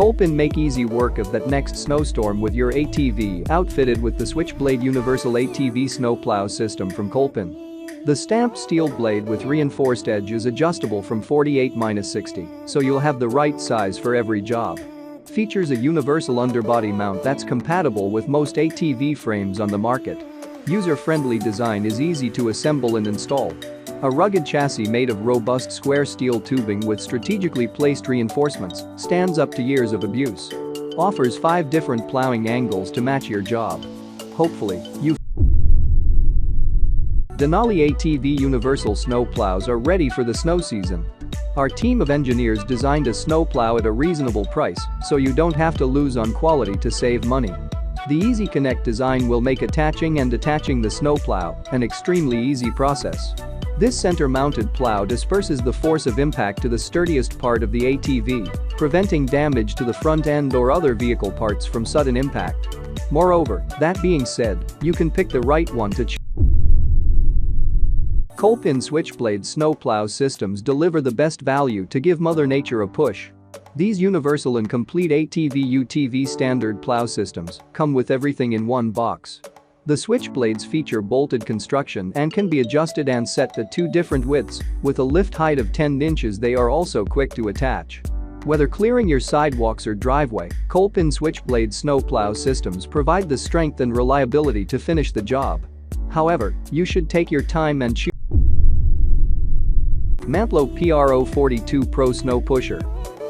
Kolpin make easy work of that next snowstorm with your ATV outfitted with the Switchblade Universal ATV snowplow system from Kolpin. The stamped steel blade with reinforced edge is adjustable from 48-60, so you'll have the right size for every job. Features a universal underbody mount that's compatible with most ATV frames on the market. User-friendly design is easy to assemble and install. A rugged chassis made of robust square steel tubing with strategically placed reinforcements stands up to years of abuse. Offers 5 different plowing angles to match your job. Hopefully, you Denali ATV Universal Snow Plows are ready for the snow season. Our team of engineers designed a snowplow at a reasonable price, so you don't have to lose on quality to save money. The Easy Connect design will make attaching and detaching the snowplow an extremely easy process. This center-mounted plow disperses the force of impact to the sturdiest part of the ATV, preventing damage to the front end or other vehicle parts from sudden impact. Moreover, that being said, you can pick the right one to choose. Kolpin Switchblade snowplow systems deliver the best value to give Mother Nature a push. These universal and complete ATV/UTV standard plow systems come with everything in one box. The Switchblades feature bolted construction and can be adjusted and set to 2 different widths, with a lift height of 10 inches. They are also quick to attach. Whether clearing your sidewalks or driveway, Kolpin Switchblade snowplow systems provide the strength and reliability to finish the job. However, you should take your time and choose Manplow PRO42 Pro Snow Pusher.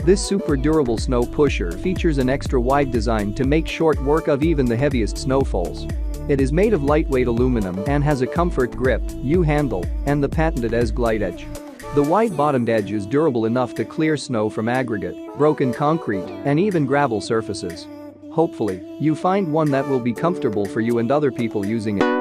This super durable snow pusher features an extra wide design to make short work of even the heaviest snowfalls. It is made of lightweight aluminum and has a comfort grip, U-handle, and the patented S-Glide edge. The wide-bottomed edge is durable enough to clear snow from aggregate, broken concrete, and even gravel surfaces. Hopefully, you find one that will be comfortable for you and other people using it.